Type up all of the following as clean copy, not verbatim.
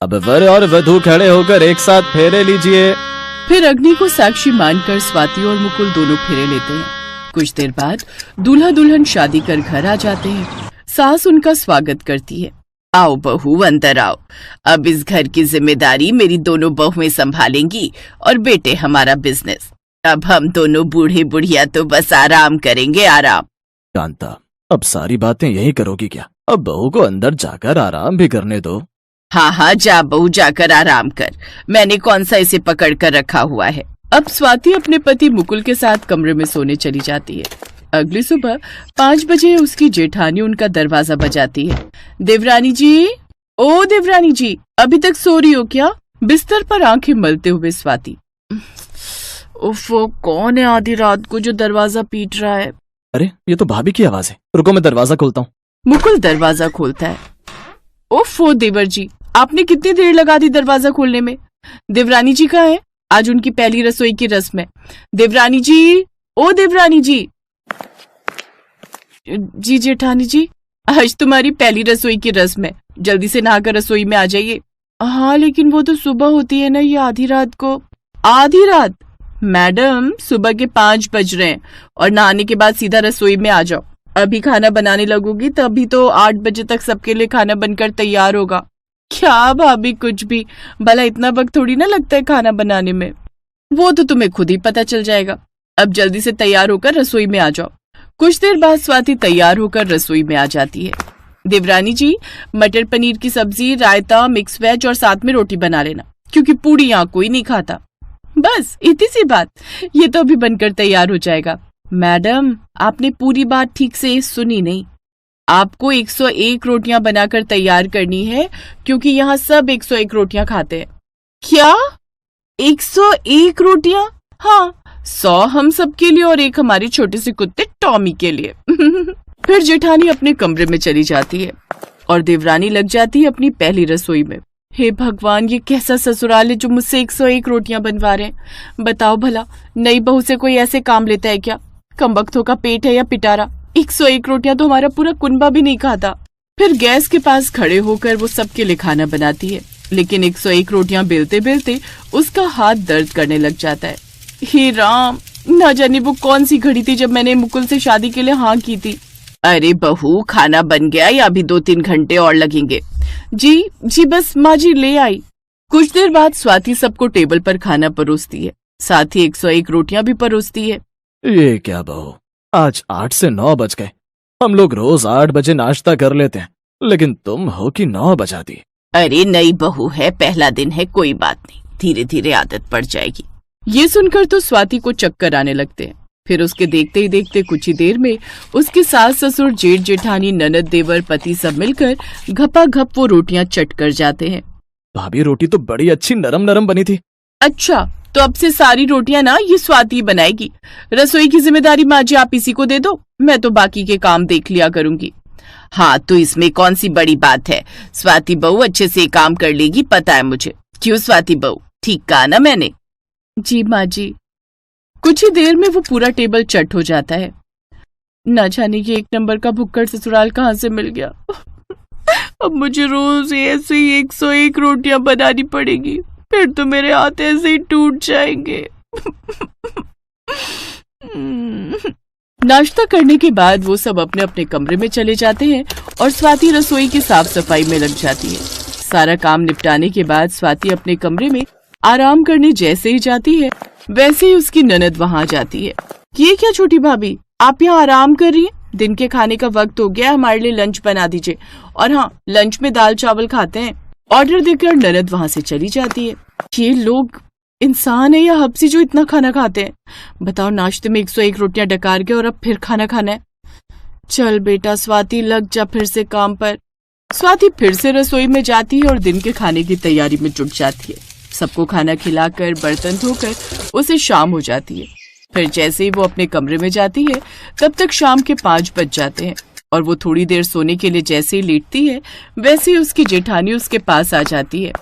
अब वर और वधू खड़े होकर एक साथ फेरे लीजिए। फिर अग्नि को साक्षी मानकर स्वाति और मुकुल दोनों फेरे लेते हैं। कुछ देर बाद दूल्हा दुल्हन शादी कर घर आ जाते हैं। सास उनका स्वागत करती है। आओ बहू, अंदर आओ। अब इस घर की जिम्मेदारी मेरी दोनों बहुएं संभालेंगी और बेटे हमारा बिजनेस। अब हम दोनों बूढ़े बुढ़िया तो बस आराम करेंगे, आराम। कांता, अब सारी बातें यही करोगी क्या? अब बहू को अंदर जाकर आराम भी करने दो। हाँ हाँ, जा बहू, जाकर आराम कर। मैंने कौन सा इसे पकड़ कर रखा हुआ है। अब स्वाति अपने पति मुकुल के साथ कमरे में सोने चली जाती है। अगली सुबह 5 बजे उसकी जेठानी उनका दरवाजा बजाती है। देवरानी जी, ओ देवरानी जी, अभी तक सो रही हो क्या? बिस्तर पर आंखें मलते हुए स्वाति। उफ, कौन है आधी रात को जो दरवाजा पीट रहा है? अरे, ये तो भाभी की आवाज है। रुको, मैं दरवाजा खोलता हूँ। मुकुल दरवाजा खोलता है। ओफो देवर जी, आपने कितनी देर लगा दी दरवाजा खोलने में? देवरानी जी कहाँ है? आज उनकी पहली रसोई की रस्म है। देवरानी जी, ओ देवरानी जी। जी जेठानी जी, आज तुम्हारी पहली रसोई की रस्म है, जल्दी से नहाकर रसोई में आ जाइए। हाँ, लेकिन वो तो सुबह होती है ना, ये आधी रात को। आधी रात? मैडम, सुबह के 5 बज रहे हैं और नहाने के बाद सीधा रसोई में आ जाओ। अभी खाना बनाने लगोगी तभी तो 8 बजे तक सबके लिए खाना बनकर तैयार होगा। क्या भाभी, कुछ भी, भला इतना वक्त थोड़ी ना लगता है खाना बनाने में। वो तो तुम्हें खुद ही पता चल जाएगा। अब जल्दी से तैयार होकर रसोई में आ जाओ। कुछ देर बाद स्वाति तैयार होकर रसोई में आ जाती है। देवरानी जी, मटर पनीर की सब्जी, रायता, मिक्स वेज और साथ में रोटी बना लेना, क्योंकि पूड़ी यहाँ कोई नहीं खाता। बस इतनी सी बात, ये तो अभी बनकर तैयार हो जाएगा। मैडम, आपने पूरी बात ठीक से सुनी नहीं। आपको 101 रोटियां बनाकर तैयार करनी है, क्योंकि यहाँ सब 101 रोटियां खाते हैं। क्या? 101 रोटियां? हाँ, 100 हम सब के लिए और 1 हमारे छोटे से कुत्ते टॉमी के लिए। फिर जेठानी अपने कमरे में चली जाती है और देवरानी लग जाती है अपनी पहली रसोई में। हे भगवान, ये कैसा ससुराल है जो मुझसे 101 रोटियां बनवा रहे हैं। बताओ भला, नई बहू से कोई ऐसे काम लेता है क्या? कमबख्तों का पेट है या पिटारा? 101 रोटियां तो हमारा पूरा कुनबा भी नहीं खाता। फिर गैस के पास खड़े होकर वो सबके लिए खाना बनाती है, लेकिन 101 रोटियां बेलते बेलते उसका हाथ दर्द करने लग जाता है। हे राम, ना जाने वो कौन सी घड़ी थी जब मैंने मुकुल से शादी के लिए हाँ की थी। अरे बहू, खाना बन गया या अभी 2-3 घंटे और लगेंगे? जी जी, बस माँ जी ले आई। कुछ देर बाद स्वाति सबको टेबल पर खाना परोसती है, साथ ही 101 रोटियां भी परोसती है। ये क्या बहू, आज 8 से 9 बज गए। हम लोग रोज 8 बजे नाश्ता कर लेते हैं, लेकिन तुम हो कि 9 बजा दी। अरे नई बहू है, पहला दिन है, कोई बात नहीं, धीरे धीरे आदत पड़ जाएगी। ये सुनकर तो स्वाति को चक्कर आने लगते हैं। फिर उसके देखते ही देखते कुछ ही देर में उसके सास ससुर, जेठ जेठानी, ननद, देवर, पति सब मिलकर घपाघप वो रोटियां चट कर जाते हैं। भाभी, रोटी तो बड़ी अच्छी नरम नरम बनी थी। अच्छा, तो अब से सारी रोटियां ना ये स्वाति बनाएगी। रसोई की जिम्मेदारी माँ जी आप इसी को दे दो, मैं तो बाकी के काम देख लिया करूंगी। हाँ, तो इसमें कौन सी बड़ी बात है, स्वाति बहू अच्छे से काम कर लेगी, पता है मुझे। क्यों स्वाति बहू, ठीक कहा ना मैंने? जी माँ जी। कुछ ही देर में वो पूरा टेबल चट हो जाता है। न जाने ये 1 नंबर का भुक्कड़ ससुराल कहाँ से मिल गया। अब मुझे रोज ऐसे ही 101 रोटियां बनानी पड़ेगी, फिर तो मेरे हाथ ऐसे ही टूट जाएंगे। नाश्ता करने के बाद वो सब अपने अपने कमरे में चले जाते हैं और स्वाति रसोई की साफ सफाई में लग जाती है। सारा काम निपटाने के बाद स्वाति अपने कमरे में आराम करने जैसे ही जाती है, वैसे ही उसकी ननद वहाँ आ जाती है। ये क्या छोटी भाभी, आप यहाँ आराम कर रही हैं? दिन के खाने का वक्त हो गया, हमारे लिए लंच बना दीजिए। और हाँ, लंच में दाल चावल खाते हैं। ऑर्डर देकर ननद वहाँ से चली जाती है। ये लोग इंसान है या हब्सी जो इतना खाना खाते हैं? बताओ, नाश्ते में 101 रोटियां डकार के और अब फिर खाना खाना है। चल बेटा स्वाति, लग जा फिर से काम पर। स्वाति फिर से रसोई में जाती है और दिन के खाने की तैयारी में जुट जाती है। सबको खाना खिलाकर बर्तन धोकर उसे शाम हो जाती है। फिर जैसे ही वो अपने कमरे में जाती है, तब तक शाम के 5 बज जाते हैं और वो थोड़ी देर सोने के लिए जैसे ही लेटती है, वैसे ही उसकी जेठानी उसके पास आ जाती है।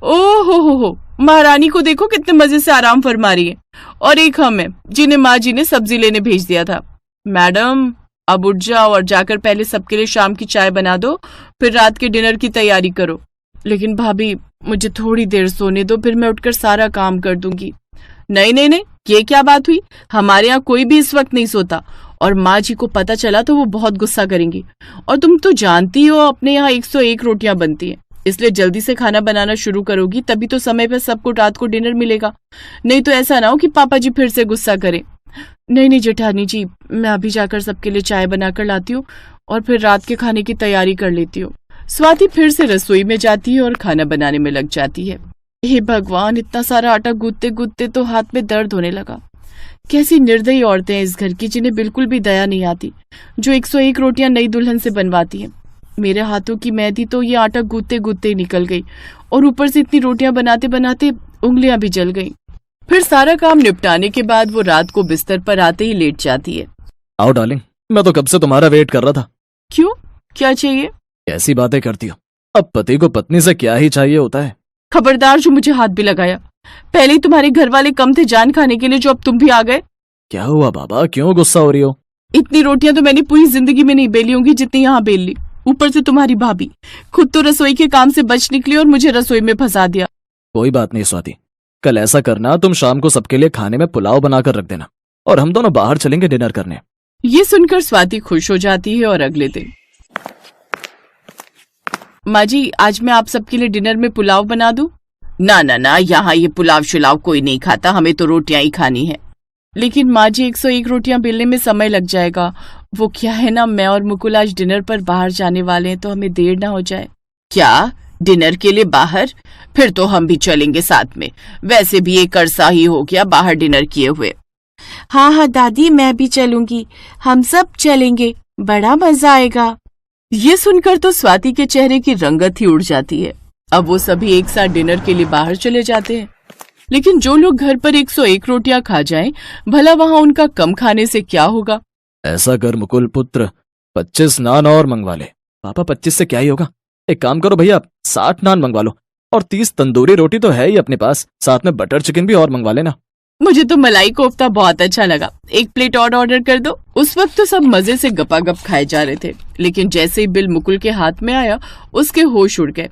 ओ हो, महारानी को देखो कितने मजे से आराम फरमा रही है, और एक हम है जिन्हें माँ जी ने सब्जी लेने भेज दिया था। मैडम, अब उठ जाओ और जाकर पहले सबके लिए शाम की चाय बना दो, फिर रात के डिनर की तैयारी करो। लेकिन भाभी मुझे थोड़ी देर सोने दो, फिर मैं उठकर सारा काम कर दूंगी। नहीं नहीं नहीं, ये क्या बात हुई? हमारे यहाँ कोई भी इस वक्त नहीं सोता, और माँ जी को पता चला तो वो बहुत गुस्सा करेंगी। और तुम तो जानती हो अपने यहाँ 101 रोटियां बनती हैं, इसलिए जल्दी से खाना बनाना शुरू करोगी तभी तो समय पे सबको रात को डिनर मिलेगा। नहीं तो ऐसा ना हो कि पापा जी फिर से गुस्सा करें। नहीं नहीं जेठानी जी, मैं अभी जाकर सबके लिए चाय बनाकर लाती हूँ और फिर रात के खाने की तैयारी कर लेती हूँ। स्वाति फिर से रसोई में जाती है और खाना बनाने में लग जाती है। हे भगवान, इतना सारा आटा गूंथते गूंथते तो हाथ में दर्द होने लगा। कैसी निर्दयी औरतें हैं इस घर की, जिन्हें बिल्कुल भी दया नहीं आती, जो 101 रोटियां नई दुल्हन से बनवाती हैं। मेरे हाथों की मेहंदी तो ये आटा गूंथते गूंथते ही निकल गई, और ऊपर से इतनी रोटियां बनाते बनाते उंगलियां भी जल गईं। फिर सारा काम निपटाने के बाद वो रात को बिस्तर पर आते ही लेट जाती है। आओ डार्लिंग, मैं तो कब से तुम्हारा वेट कर रहा था। क्यों, क्या चाहिए? कैसी बातें करती हो, अब पति को पत्नी से क्या ही चाहिए होता है। खबरदार जो मुझे हाथ भी लगाया। पहले ही तुम्हारे घर वाले कम थे जान खाने के लिए, जो अब तुम भी आ गए। क्या हुआ बाबा, क्यों गुस्सा हो रही हो? इतनी रोटियां तो मैंने पूरी जिंदगी में नहीं बेली होंगी जितनी यहाँ बेल ली। ऊपर से तुम्हारी भाभी खुद तो रसोई के काम से बच निकली और मुझे रसोई में फंसा दिया। कोई बात नहीं स्वाति, कल ऐसा करना, तुम शाम को सबके लिए खाने में पुलाव बनाकर रख देना और हम दोनों बाहर चलेंगे डिनर करने। ये सुनकर स्वाति खुश हो जाती है और अगले दिन, माँ जी आज मैं आप सबके लिए डिनर में पुलाव बना दूं? ना ना ना, यहाँ ये पुलाव शुलाव कोई नहीं खाता, हमें तो रोटियां ही खानी है। लेकिन माँ जी 101 रोटियां बेलने में समय लग जाएगा। वो क्या है ना, मैं और मुकुल आज डिनर पर बाहर जाने वाले हैं, तो हमें देर ना हो जाए। क्या, डिनर के लिए बाहर? फिर तो हम भी चलेंगे साथ में, वैसे भी एक अरसा ही हो गया बाहर डिनर किए हुए। हाँ हाँ दादी, मैं भी चलूंगी, हम सब चलेंगे, बड़ा मजा आएगा। ये सुनकर तो स्वाति के चेहरे की रंगत ही उड़ जाती है। अब वो सभी एक साथ डिनर के लिए बाहर चले जाते हैं। लेकिन जो लोग घर पर 101 रोटियां खा जाएं, भला वहां उनका कम खाने से क्या होगा? ऐसा कर मुकुल पुत्र, 25 नान और मंगवा ले। पापा 25 से क्या ही होगा, एक काम करो भैया, 60 नान मंगवा लो, और 30 तंदूरी रोटी तो है ही अपने पास, साथ में बटर चिकन भी और मंगवा लेना। मुझे तो मलाई कोफ्ता बहुत अच्छा लगा, एक प्लेट और ऑर्डर कर दो। उस वक्त तो सब मजे से गपागप खाए जा रहे थे, लेकिन जैसे ही बिल मुकुल के हाथ में आया उसके होश उड़ गए।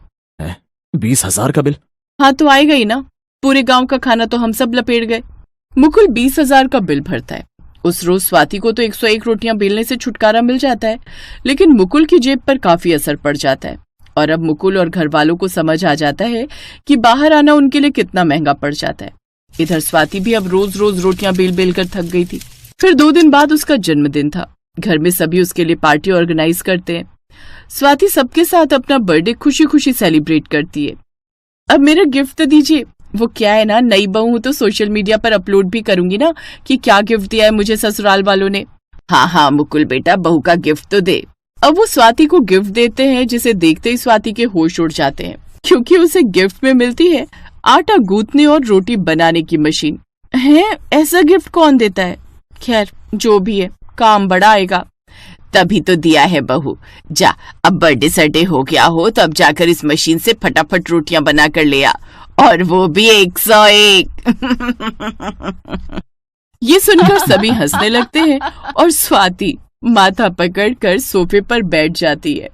20,000 का बिल? हाँ तो आएगा ही ना, पूरे गांव का खाना तो हम सब लपेट गए। मुकुल 20,000 का बिल भरता है। उस रोज स्वाति को तो 101 रोटियां बेलने से छुटकारा मिल जाता है, लेकिन मुकुल की जेब पर काफी असर पड़ जाता है। और अब मुकुल और घर वालों को समझ आ जाता है कि बाहर आना उनके लिए कितना महंगा पड़ जाता है। इधर स्वाति भी अब रोज रोज रोटियां बेल बेल कर थक गई थी। फिर 2 दिन बाद उसका जन्मदिन था। घर में सभी उसके लिए पार्टी ऑर्गेनाइज करते हैं। स्वाति सबके साथ अपना बर्थडे खुशी खुशी सेलिब्रेट करती है। अब मेरा गिफ्ट तो दीजिए। वो क्या है ना, नई बहू हूं तो सोशल मीडिया पर अपलोड भी करूंगी ना कि क्या गिफ्ट दिया है मुझे ससुराल वालों ने। हाँ हाँ मुकुल बेटा, बहू का गिफ्ट तो दे। अब वो स्वाति को गिफ्ट देते हैं, जिसे देखते ही स्वाति के होश उड़ जाते हैं, क्योंकि उसे गिफ्ट में मिलती है आटा गूंथने और रोटी बनाने की मशीन। है, ऐसा गिफ्ट कौन देता है? खैर जो भी है, काम बड़ा आएगा। तभी तो दिया है बहू, जा अब बर्थडे सडे हो गया हो तो अब जाकर इस मशीन से फटाफट रोटियां बना कर ले आ, और वो भी 101। ये सुनकर सभी हंसने लगते हैं और स्वाति माथा पकड़कर सोफे पर बैठ जाती है।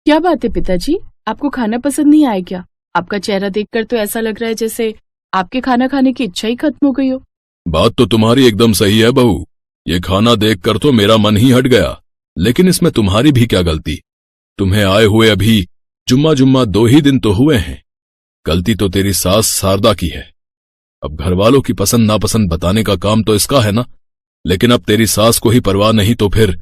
क्या बात है पिताजी, आपको खाना पसंद नहीं आया क्या? आपका चेहरा देखकर तो ऐसा लग रहा है जैसे आपके खाना खाने की इच्छा ही खत्म हो गई हो। बात तो तुम्हारी एकदम सही है बहू, ये खाना देखकर तो मेरा मन ही हट गया, लेकिन इसमें तुम्हारी भी क्या गलती? तुम्हें आए हुए अभी जुम्मा 2 ही दिन तो हुए हैं। गलती तो तेरी सास शारदा की है। अब घर वालों की पसंद नापसंद बताने का काम तो इसका है ना, लेकिन अब तेरी सास को ही परवाह नहीं तो फिर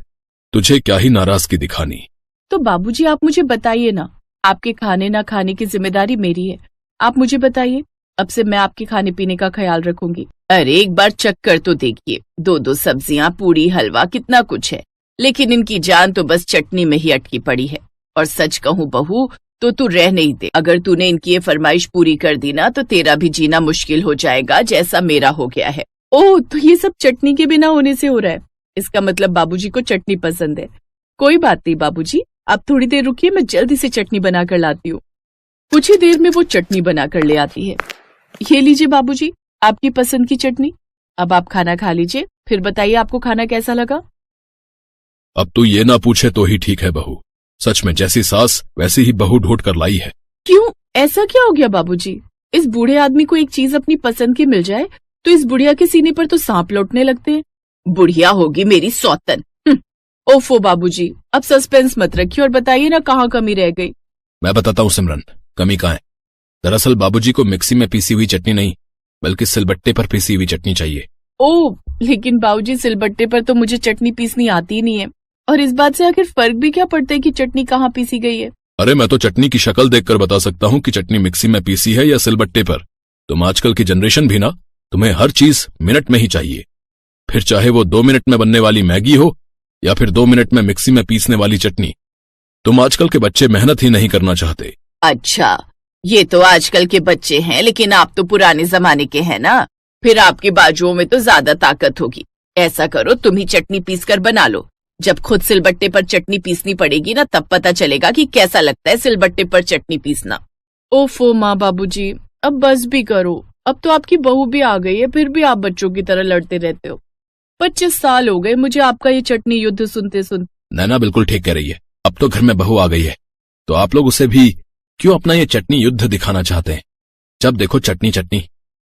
तुझे क्या ही नाराजगी दिखानी। तो बाबूजी आप मुझे बताइए ना, आपके खाने ना खाने की जिम्मेदारी मेरी है। आप मुझे बताइए, अब से मैं आपके खाने पीने का ख्याल रखूंगी। अरे एक बार चक्कर तो देखिए, 2 सब्जियां, पूरी, हलवा, कितना कुछ है, लेकिन इनकी जान तो बस चटनी में ही अटकी पड़ी है। और सच कहूँ बहू तो तू रह नहीं दे। अगर तूने इनकी ये फरमाइश पूरी कर दी ना तो तेरा भी जीना मुश्किल हो जाएगा, जैसा मेरा हो गया है। ओह, तो ये सब चटनी के बिना होने से हो रहा है। इसका मतलब बाबूजी को चटनी पसंद है। कोई बात नहीं बाबूजी, आप थोड़ी देर रुकिए, मैं जल्दी से चटनी बना कर लाती हूँ। कुछ ही देर में वो चटनी बना कर ले आती है। ये लीजिए बाबूजी, आपकी पसंद की चटनी। अब आप खाना खा लीजिए, फिर बताइए आपको खाना कैसा लगा। अब तो ये ना पूछे तो ही ठीक है बहू। सच में जैसी सास वैसी ही बहू ढूंढ कर लाई है। क्यों, ऐसा क्या हो गया बाबूजी? इस बूढ़े आदमी को एक चीज अपनी पसंद की मिल जाए तो इस बुढ़िया के सीने पर तो सांप लौटने लगते हैं। बुढ़िया होगी मेरी सौतन। ओफो बाबूजी, अब सस्पेंस मत रखिए और बताइए ना कहाँ कमी रह गई। मैं बताता हूँ सिमरन, कमी कहाँ है। दरअसल बाबूजी को मिक्सी में पीसी हुई चटनी नहीं बल्कि सिलबट्टे पर पीसी हुई चटनी चाहिए। ओह, लेकिन बाबूजी सिलबट्टे पर तो मुझे चटनी पीसनी आती ही नहीं है, और इस बात से आखिर फर्क भी क्या पड़ता है कि चटनी कहाँ पीसी गई है। अरे मैं तो चटनी की शक्ल देखकर बता सकता हूँ कि चटनी मिक्सी में पीसी है या सिलबट्टे पर। तुम आजकल की जनरेशन भी ना, तुम्हें हर चीज मिनट में ही चाहिए, फिर चाहे वो 2 मिनट में बनने वाली मैगी हो या फिर 2 मिनट में मिक्सी में पीसने वाली चटनी। तुम आजकल के बच्चे मेहनत ही नहीं करना चाहते। अच्छा, ये तो आजकल के बच्चे हैं, लेकिन आप तो पुराने जमाने के हैं ना, फिर आपकी बाजुओं में तो ज्यादा ताकत होगी। ऐसा करो, तुम ही चटनी पीस कर बना लो। जब खुद सिलबट्टे पर चटनी पीसनी पड़ेगी ना, तब पता चलेगा कि कैसा लगता है सिलबट्टे पर चटनी पीसना। ओफो माँ बाबूजी, अब बस भी करो। अब तो आपकी बहू भी आ गई है, फिर भी आप बच्चों की तरह लड़ते रहते हो। 25 साल हो गए मुझे आपका ये चटनी युद्ध सुनते सुनते। नैना बिल्कुल ठीक कह रही है। अब तो घर में बहू आ गई है तो आप लोग उसे भी क्यों अपना ये चटनी युद्ध दिखाना चाहते हैं? जब देखो चटनी चटनी।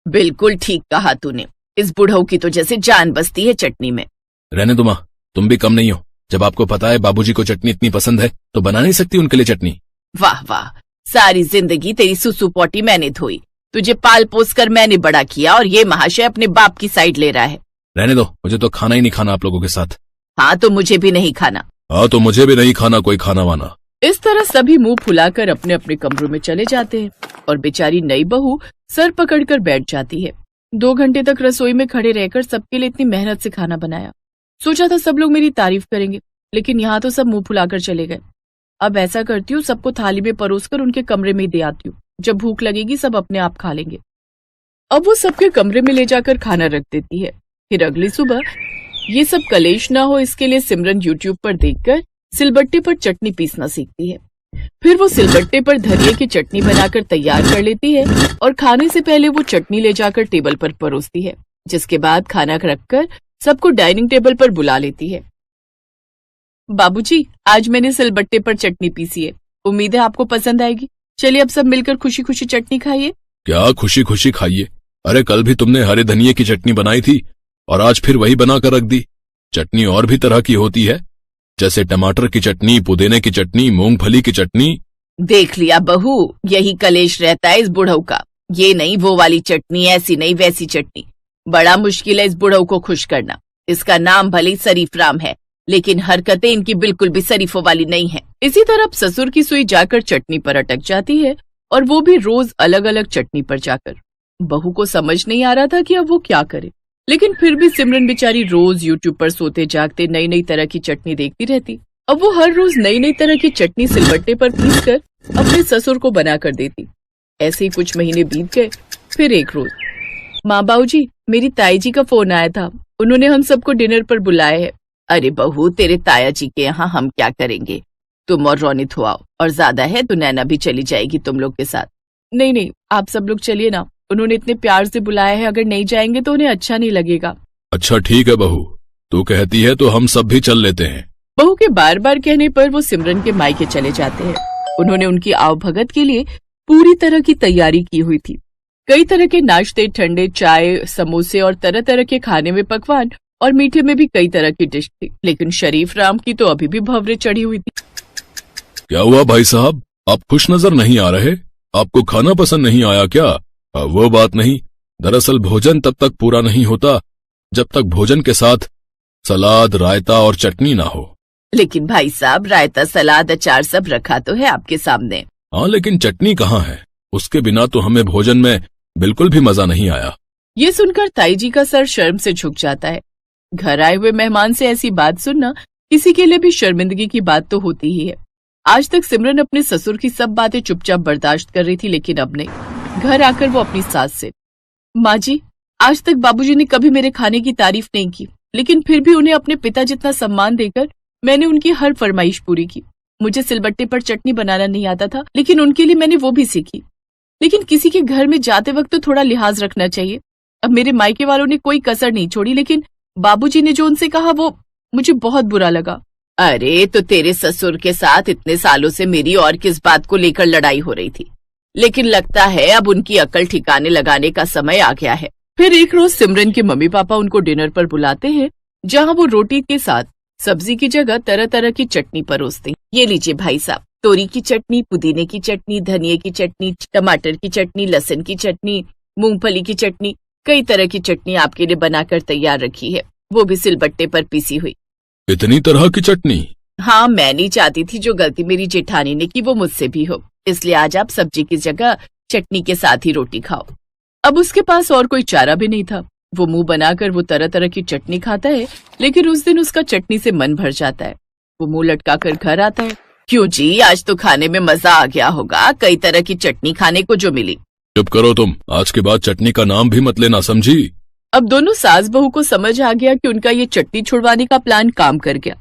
बिल्कुल ठीक कहा तूने, इस बुढ़ऊ की तो जैसे जान बसती है चटनी में। रहने दो माँ, तुम भी कम नहीं हो। जब आपको पता है बाबूजी को चटनी इतनी पसंद है तो बना नहीं सकती उनके लिए चटनी? वाह वाह, सारी जिंदगी तेरी सुसु पोटी मैंने धोई, तुझे पाल पोस कर मैंने बड़ा किया, और ये महाशय अपने बाप की साइड ले रहा है। रहने दो, मुझे तो खाना ही नहीं खाना आप लोगों के साथ। हाँ तो मुझे भी नहीं खाना। हाँ तो मुझे भी नहीं खाना कोई खाना वाना। इस तरह सभी मुंह फुलाकर अपने अपने कमरों में चले जाते हैं और बेचारी नई बहू सर पकड़कर बैठ जाती है। 2 घंटे तक रसोई में खड़े रहकर सबके लिए इतनी मेहनत से खाना बनाया। सोचा था सब लोग मेरी तारीफ करेंगे, लेकिन यहाँ तो सब मुंह फुलाकर चले गए। अब ऐसा करती हूँ, सबको थाली में परोसकर उनके कमरे में ही दे आती हूँ। जब भूख लगेगी सब अपने आप खा लेंगे। अब वो सबके कमरे में ले जाकर खाना रख देती है। फिर अगली सुबह ये सब कलेश ना हो इसके लिए सिमरन यूट्यूब पर देखकर सिलबट्टे पर चटनी पीसना सीखती है। फिर वो सिलबट्टे पर धनिये की चटनी बनाकर तैयार कर लेती है और खाने से पहले वो चटनी ले जाकर टेबल पर परोसती है, जिसके बाद खाना रखकर सबको डाइनिंग टेबल पर बुला लेती है। बाबूजी, आज मैंने सिलबट्टे पर चटनी पीसी है, उम्मीद है आपको पसंद आएगी। चलिए अब सब मिलकर खुशी खुशी चटनी खाइए। क्या खुशी खुशी खाइए? अरे कल भी तुमने हरे धनिये की चटनी बनाई थी और आज फिर वही बनाकर रख दी। चटनी और भी तरह की होती है, जैसे टमाटर की चटनी, पुदीने की चटनी, मूंगफली की चटनी। देख लिया बहू, यही कलेश रहता है इस बुढ़ऊ का। ये नहीं वो वाली चटनी, ऐसी नहीं वैसी चटनी। बड़ा मुश्किल है इस बुढ़ऊ को खुश करना। इसका नाम भले शरीफ राम है, लेकिन हरकतें इनकी बिल्कुल भी शरीफों वाली नहीं है। इसी तरह ससुर की सुई जाकर चटनी पर अटक जाती है, और वो भी रोज अलग अलग चटनी पर जाकर। बहू को समझ नहीं आ रहा था कि अब वो क्या करे, लेकिन फिर भी सिमरन बेचारी रोज यूट्यूब पर सोते जागते नई नई तरह की चटनी देखती रहती। अब वो हर रोज नई नई तरह की चटनी सिलबट्टे पर पीसकर अपने ससुर को बना कर देती। ऐसे ही कुछ महीने बीत गए। फिर एक रोज, माँ बाबूजी, मेरी ताई जी का फोन आया था, उन्होंने हम सबको डिनर पर बुलाया है। अरे बहू, तेरे ताया जी के यहाँ हम क्या करेंगे, तुम और रोनित हो आओ, और ज्यादा है तो नैना भी चली जाएगी तुम लोग के साथ। नहीं नहीं, आप सब लोग चलिए ना, उन्होंने इतने प्यार से बुलाया है, अगर नहीं जाएंगे तो उन्हें अच्छा नहीं लगेगा। अच्छा ठीक है बहू, तू कहती है तो हम सब भी चल लेते हैं। बहू के बार बार कहने पर वो सिमरन के मायके चले जाते हैं। उन्होंने उनकी आवभगत के लिए पूरी तरह की तैयारी की हुई थी। कई तरह के नाश्ते, ठंडे चाय, समोसे और तरह तरह के खाने में पकवान, और मीठे में भी कई तरह की डिश थी। लेकिन शरीफ राम की तो अभी भी भवरे चढ़ी हुई थी। क्या हुआ भाई साहब, आप खुश नजर नहीं आ रहे? आपको खाना पसंद नहीं आया क्या? वो बात नहीं, दरअसल भोजन तब तक पूरा नहीं होता जब तक भोजन के साथ सलाद, रायता और चटनी ना हो। लेकिन भाई साहब, रायता, सलाद, अचार सब रखा तो है आपके सामने। हाँ लेकिन चटनी कहाँ है? उसके बिना तो हमें भोजन में बिल्कुल भी मजा नहीं आया। ये सुनकर ताई जी का सर शर्म से झुक जाता है। घर आए हुए मेहमान से ऐसी बात सुनना किसी के लिए भी शर्मिंदगी की बात तो होती ही है। आज तक सिमरन अपने ससुर की सब बातें चुपचाप बर्दाश्त कर रही थी, लेकिन अब नहीं। घर आकर वो अपनी सास से, माँ जी, आज तक बाबूजी ने कभी मेरे खाने की तारीफ नहीं की, लेकिन फिर भी उन्हें अपने पिता जितना सम्मान देकर मैंने उनकी हर फरमाइश पूरी की। मुझे सिलबट्टे पर चटनी बनाना नहीं आता था, लेकिन उनके लिए मैंने वो भी सीखी। लेकिन किसी के घर में जाते वक्त तो थोड़ा लिहाज रखना चाहिए। अब मेरे मायके वालों ने कोई कसर नहीं छोड़ी, लेकिन बाबूजी ने जो उनसे कहा वो मुझे बहुत बुरा लगा। अरे तो तेरे ससुर के साथ इतने सालों से मेरी और किस बात को लेकर लड़ाई हो रही थी, लेकिन लगता है अब उनकी अकल ठिकाने लगाने का समय आ गया है। फिर एक रोज सिमरन के मम्मी पापा उनको डिनर पर बुलाते हैं, जहाँ वो रोटी के साथ सब्जी की जगह तरह तरह की चटनी परोसते हैं। ये लीजिए भाई साहब, तोरी की चटनी, पुदीने की चटनी, धनिये की चटनी, टमाटर की चटनी, लहसुन की चटनी, मूंगफली की चटनी, कई तरह की चटनी आपके लिए बनाकर तैयार रखी है, वो भी सिलबट्टे पर पीसी हुई। इतनी तरह की चटनी? हाँ, मैं नहीं चाहती थी जो गलती मेरी जेठानी ने की वो मुझसे भी हो, इसलिए आज आप सब्जी की जगह चटनी के साथ ही रोटी खाओ। अब उसके पास और कोई चारा भी नहीं था। वो मुंह बनाकर वो तरह तरह की चटनी खाता है, लेकिन उस दिन उसका चटनी से मन भर जाता है। वो मुंह लटकाकर घर आता है। क्यों जी, आज तो खाने में मजा आ गया होगा, कई तरह की चटनी खाने को जो मिली। चुप करो तुम, आज के बाद चटनी का नाम भी मत लेना, समझी? अब दोनों सास बहू को समझ आ गया कि उनका ये चटनी छुड़वाने का प्लान काम कर गया।